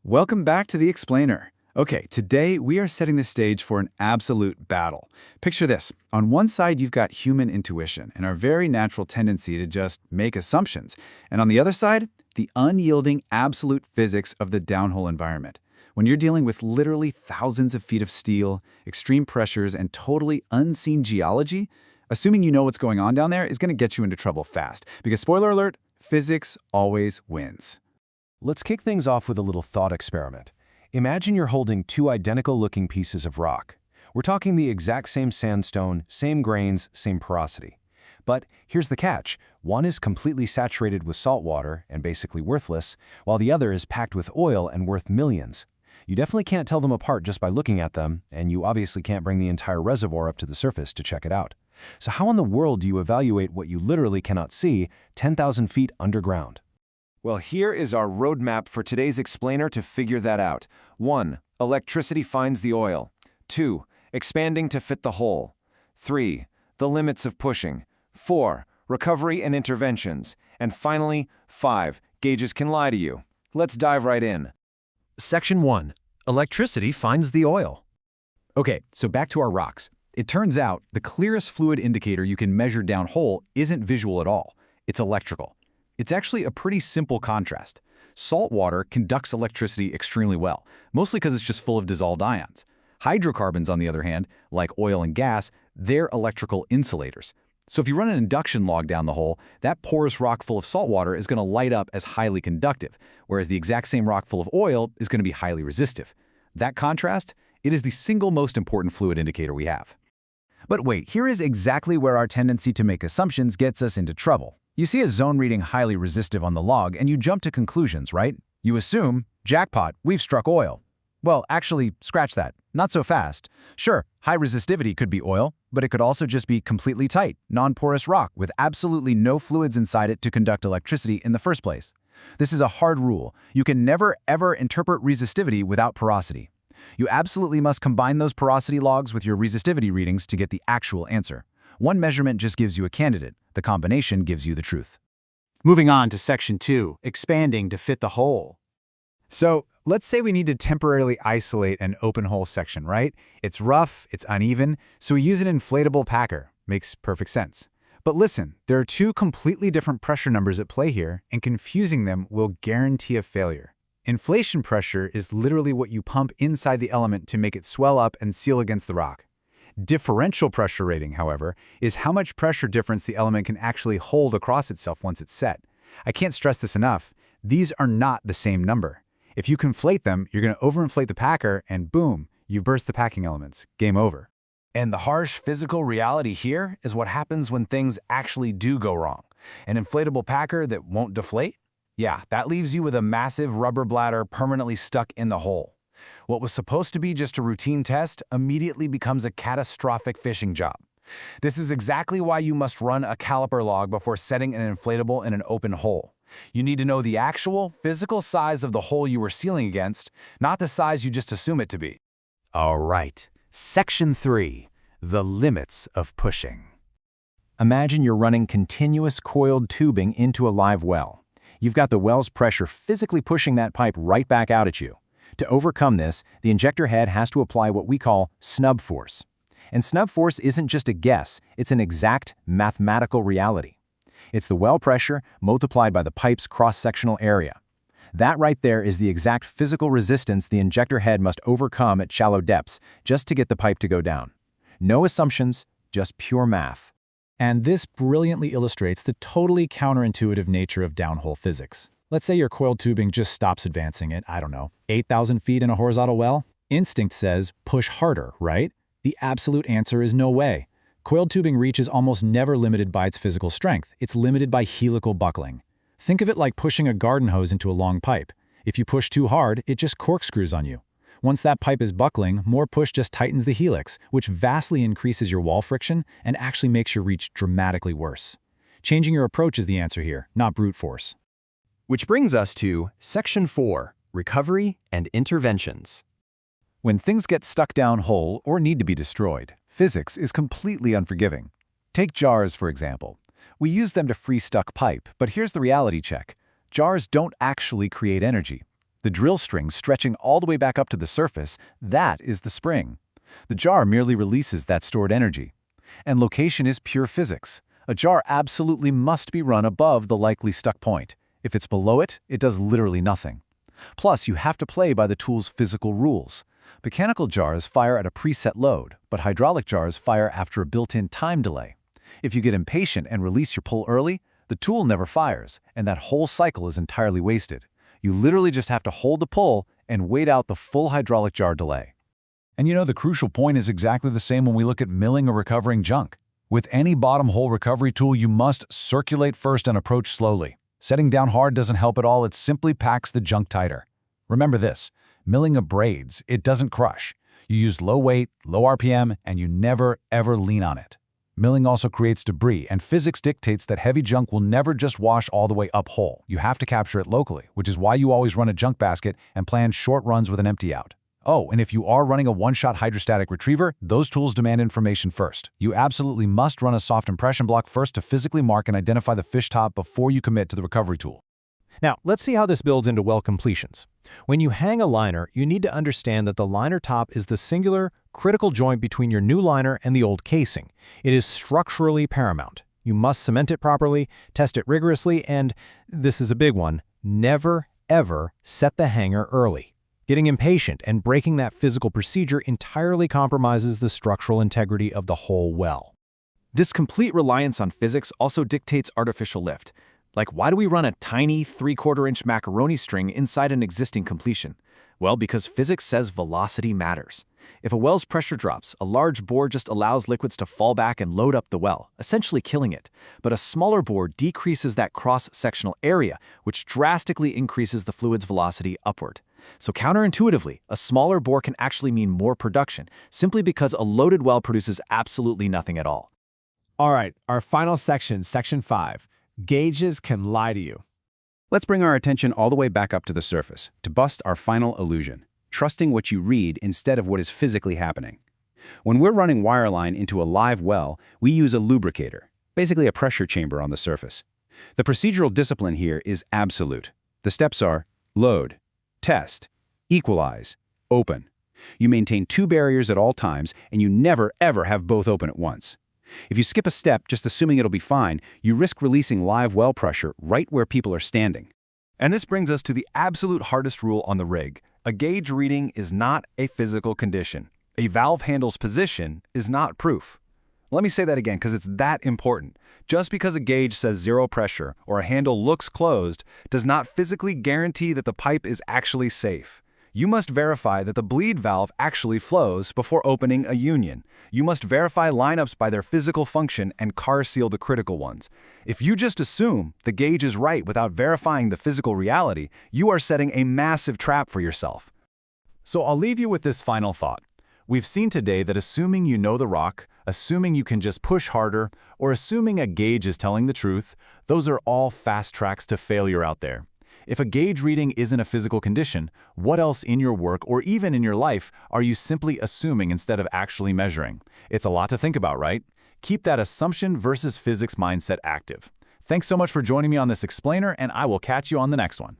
Welcome back to The Explainer. Okay, today we are setting the stage for an absolute battle. Picture this. On one side, you've got human intuition and our very natural tendency to just make assumptions. And on the other side, the unyielding absolute physics of the downhole environment. When you're dealing with literally thousands of feet of steel, extreme pressures, and totally unseen geology, assuming you know what's going on down there is going to get you into trouble fast. Because spoiler alert, physics always wins. Let's kick things off with a little thought experiment. Imagine you're holding two identical-looking pieces of rock. We're talking the exact same sandstone, same grains, same porosity. But here's the catch. One is completely saturated with salt water and basically worthless, while the other is packed with oil and worth millions. You definitely can't tell them apart just by looking at them, and you obviously can't bring the entire reservoir up to the surface to check it out. So how in the world do you evaluate what you literally cannot see 10,000 feet underground? Well, here is our roadmap for today's explainer to figure that out. 1. Electricity finds the oil. 2. Expanding to fit the hole. 3. The limits of pushing. 4. Recovery and interventions. And finally, 5. Gauges can lie to you. Let's dive right in. Section 1. Electricity finds the oil. Okay, so back to our rocks. It turns out the clearest fluid indicator you can measure downhole isn't visual at all. It's electrical. It's actually a pretty simple contrast. Salt water conducts electricity extremely well, mostly because it's just full of dissolved ions. Hydrocarbons, on the other hand, like oil and gas, they're electrical insulators. So if you run an induction log down the hole, that porous rock full of salt water is going to light up as highly conductive, whereas the exact same rock full of oil is going to be highly resistive. That contrast, it is the single most important fluid indicator we have. But wait, here is exactly where our tendency to make assumptions gets us into trouble. You see a zone reading highly resistive on the log and you jump to conclusions, right? You assume, jackpot, we've struck oil. Well, actually, scratch that. Not so fast. Sure, high resistivity could be oil, but it could also just be completely tight, non-porous rock with absolutely no fluids inside it to conduct electricity in the first place. This is a hard rule. You can never, ever interpret resistivity without porosity. You absolutely must combine those porosity logs with your resistivity readings to get the actual answer. One measurement just gives you a candidate. The combination gives you the truth. Moving on to Section 2, expanding to fit the hole. So let's say we need to temporarily isolate an open hole section, right? It's rough, it's uneven, so we use an inflatable packer. Makes perfect sense. But listen, there are two completely different pressure numbers at play here, and confusing them will guarantee a failure. Inflation pressure is literally what you pump inside the element to make it swell up and seal against the rock. Differential pressure rating, however, is how much pressure difference the element can actually hold across itself once it's set. I can't stress this enough. These are not the same number. If you conflate them, you're going to overinflate the packer and boom, you burst the packing elements. Game over. And the harsh physical reality here is what happens when things actually do go wrong. An inflatable packer that won't deflate? Yeah, that leaves you with a massive rubber bladder permanently stuck in the hole. What was supposed to be just a routine test immediately becomes a catastrophic fishing job. This is exactly why you must run a caliper log before setting an inflatable in an open hole. You need to know the actual physical size of the hole you were sealing against, not the size you just assume it to be. All right, Section 3, the limits of pushing. Imagine you're running continuous coiled tubing into a live well. You've got the well's pressure physically pushing that pipe right back out at you. To overcome this, the injector head has to apply what we call snub force. And snub force isn't just a guess, it's an exact mathematical reality. It's the well pressure multiplied by the pipe's cross-sectional area. That right there is the exact physical resistance the injector head must overcome at shallow depths just to get the pipe to go down. No assumptions, just pure math. And this brilliantly illustrates the totally counterintuitive nature of downhole physics. Let's say your coiled tubing just stops advancing at, 8,000 feet in a horizontal well. Instinct says, push harder, right? The absolute answer is no way. Coiled tubing reach is almost never limited by its physical strength. It's limited by helical buckling. Think of it like pushing a garden hose into a long pipe. If you push too hard, it just corkscrews on you. Once that pipe is buckling, more push just tightens the helix, which vastly increases your wall friction and actually makes your reach dramatically worse. Changing your approach is the answer here, not brute force. Which brings us to Section 4, recovery and interventions. When things get stuck down hole or need to be destroyed, physics is completely unforgiving. Take jars, for example. We use them to free stuck pipe, but here's the reality check. Jars don't actually create energy. The drill string stretching all the way back up to the surface, that is the spring. The jar merely releases that stored energy. And location is pure physics. A jar absolutely must be run above the likely stuck point. If it's below it, it does literally nothing. Plus, you have to play by the tool's physical rules. Mechanical jars fire at a preset load, but hydraulic jars fire after a built-in time delay. If you get impatient and release your pull early, the tool never fires, and that whole cycle is entirely wasted. You literally just have to hold the pull and wait out the full hydraulic jar delay. And the crucial point is exactly the same when we look at milling or recovering junk. With any bottom hole recovery tool, you must circulate first and approach slowly. Setting down hard doesn't help at all, it simply packs the junk tighter. Remember this, milling abrades, it doesn't crush. You use low weight, low RPM, and you never, ever lean on it. Milling also creates debris, and physics dictates that heavy junk will never just wash all the way up hole. You have to capture it locally, which is why you always run a junk basket and plan short runs with an empty out. Oh, and if you are running a one-shot hydrostatic retriever, those tools demand information first. You absolutely must run a soft impression block first to physically mark and identify the fish top before you commit to the recovery tool. Now, let's see how this builds into well completions. When you hang a liner, you need to understand that the liner top is the singular, critical joint between your new liner and the old casing. It is structurally paramount. You must cement it properly, test it rigorously, and, this is a big one, never, ever set the hanger early. Getting impatient and breaking that physical procedure entirely compromises the structural integrity of the whole well. This complete reliance on physics also dictates artificial lift. Like, why do we run a tiny 3/4-inch macaroni string inside an existing completion? Well, because physics says velocity matters. If a well's pressure drops, a large bore just allows liquids to fall back and load up the well, essentially killing it. But a smaller bore decreases that cross-sectional area, which drastically increases the fluid's velocity upward. So counterintuitively, a smaller bore can actually mean more production, simply because a loaded well produces absolutely nothing at all. All right, our final section, Section 5. Gauges can lie to you. Let's bring our attention all the way back up to the surface to bust our final illusion, trusting what you read instead of what is physically happening. When we're running wireline into a live well, we use a lubricator, basically a pressure chamber on the surface. The procedural discipline here is absolute. The steps are load, test, equalize, open. You maintain two barriers at all times, and you never, ever have both open at once. If you skip a step, just assuming it'll be fine, you risk releasing live well pressure right where people are standing. And this brings us to the absolute hardest rule on the rig. A gauge reading is not a physical condition. A valve handle's position is not proof. Let me say that again because it's that important. Just because a gauge says zero pressure or a handle looks closed does not physically guarantee that the pipe is actually safe. You must verify that the bleed valve actually flows before opening a union. You must verify lineups by their physical function and car seal the critical ones. If you just assume the gauge is right without verifying the physical reality, you are setting a massive trap for yourself. So I'll leave you with this final thought. We've seen today that assuming you know the rock, assuming you can just push harder, or assuming a gauge is telling the truth, those are all fast tracks to failure out there. If a gauge reading isn't a physical condition, what else in your work or even in your life are you simply assuming instead of actually measuring? It's a lot to think about, right? Keep that assumption versus physics mindset active. Thanks so much for joining me on this explainer, and I will catch you on the next one.